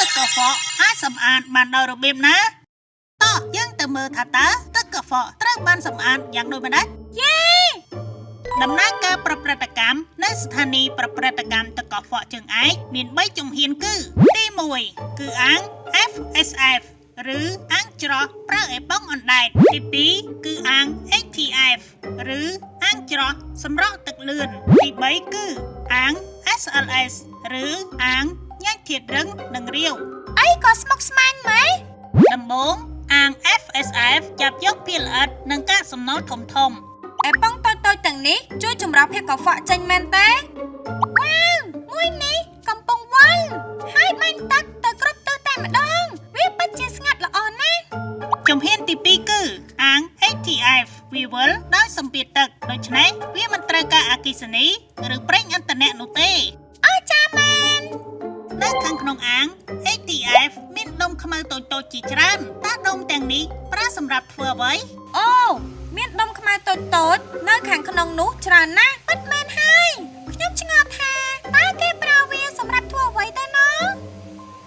ទឹកកខ្វក់អាចសម្អាតបានដោយរបៀបណាតោះយើងទៅមើលថាតើទឹកកខ្វក់ត្រូវបានសម្អាតយ៉ាងដូចម្តេចយេដំណើរការប្រព្រឹត្តកម្មនៅស្ថានីយ៍ប្រព្រឹត្តកម្មទឹកកខ្វក់ជើងឯកមាន3ជំហានគឺទី1គឺអាង FSF ឬអាងច្រោះប្រើអេប៉ុងអណ្ដែតទី2គឺអាង ATF ឬអាងច្រោះសម្រក់ទឹកលឿនទី3គឺអាង SLS ឬអាងញ៉ាច់ធាតុរឹងនិងរាវអីក៏ស្មុគស្មាញម៉េចដំបូងអាង FSF ចាប់យកភាគល្អិតនិងកាកសំណល់ធំអេប៉ុងតូចៗទាំងនេះជួយចម្រោះភាពកខ្វក់ចេញមែនទេវ៉ាវមួយនេះកំពុងវល់ហើយបាញ់ទឹកទៅគ្រប់ទិសតែម្ដងវាពិតជាស្ងាត់ល្អណាស់ជំហានទី2គឺអាង ATF វាវិលដោយសម្ពាធទឹកដូច្នេះវាមិនត្រូវការអគ្គិសនីឬប្រេងឥន្ធនៈនោះទេអរចាមែននៅខាងក្នុងអាង ATF មានដុំខ្មៅតូចៗជាច្រើនតើដុំទាំងនេះប្រើសម្រាប់ធ្វើអ្វីអូមានដុំខ្មៅតូចៗនៅខាងក្នុងនោះច្រើនណាស់ពិតមែនហើយខ្ញុំឆ្ងល់ថាតើគេប្រើវាសម្រាប់ធ្វើអ្វីទៅណោះ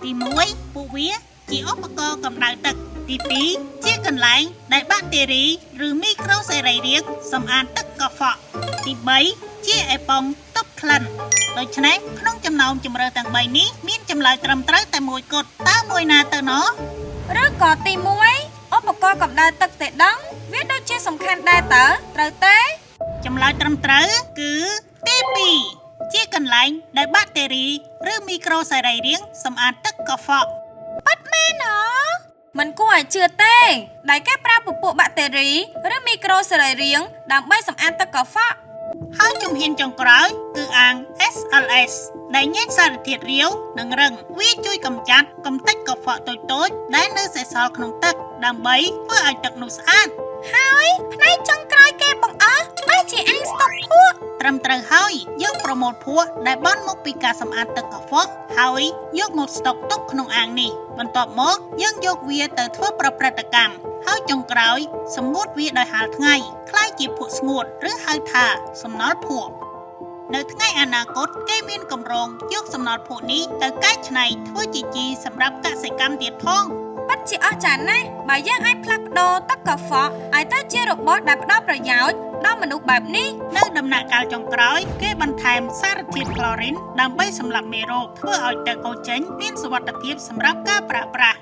ទី1ពួកវាជាឧបករណ៍កម្ដៅទឹកទី2ជាកន្លែងដែលបាក់តេរីឬមីក្រូសរីរាង្គសម្អាតទឹកកខ្វក់ទី3ជាអេប៉ុងទប់ក្លិនដូច្នេះក្នុងចំណោមជម្រើសទាំង3នេះមានចម្លើយត្រឹមត្រូវតែមួយគត់តើមួយណាទៅណោះឬក៏ទី1ឧបករណ៍កម្ដៅទឹកទេដងវាដូចជាសំខាន់ដែរតើត្រូវទេចម្លើយត្រឹមត្រូវគឺទី2ជាកន្លែងដែលបាក់តេរីឬមីក្រូសរីរាង្គសម្អាតទឹកកខ្វក់ប៉ាត់មែនហ៎មិនគួរឲ្យជឿទេដែលគេប្រើពពួកបាក់តេរីឬមីក្រូសរីរាង្គដើម្បីសម្អាតទឹកកខ្វក់ហើយជំហានចុងក្រោយគឺអាង SLS ដែលញែកសារធាតុរាវនិងរឹងវាជួយកម្ចាត់កម្ទេចកខ្វក់តូចៗដែលនៅសេសសល់ក្នុងទឹកដើម្បីធ្វើឲ្យទឹកនោះស្អាតហើយផ្នែកចុងក្រោយគេបង្អស់បែរជាអាងស្តុកភក់ត្រឹមត្រូវហើយយើងប្រមូលភក់ដែលបានមកពីការសម្អាតទឹកកខ្វក់ហើយយកមកស្តុកទុកក្នុងអាងនេះបន្ទាប់មកយើងយកវាទៅធ្វើប្រព្រឹត្តកម្មហើយចុងក្រោយសម្ងួតវាដោយហាលថ្ងៃคล้ายជាភក់ស្ងួតឬហៅថាសំណល់ភក់នៅថ្ងៃអនាគតគេមានគម្រោងយកសំណល់ភក់នេះទៅកែច្នៃធ្វើជាជីសម្រាប់កសិកម្មទៀតផងពិតជាអស្ចារ្យណាស់បើយើងអាចផ្លាស់ប្ដូរទឹកកខ្វក់ឲ្យទៅជារបស់ដែលផ្ដល់ប្រយោជន៍ដល់មនុស្សបែបនេះនៅដំណាក់កាលចុងក្រោយគេបន្ថែមសារធាតុក្លរីនដើម្បីសម្លាប់មេរោគធ្វើឲ្យទឹកហូរចេញមានសុវត្ថិភាពសម្រាប់ការប្រើប្រាស់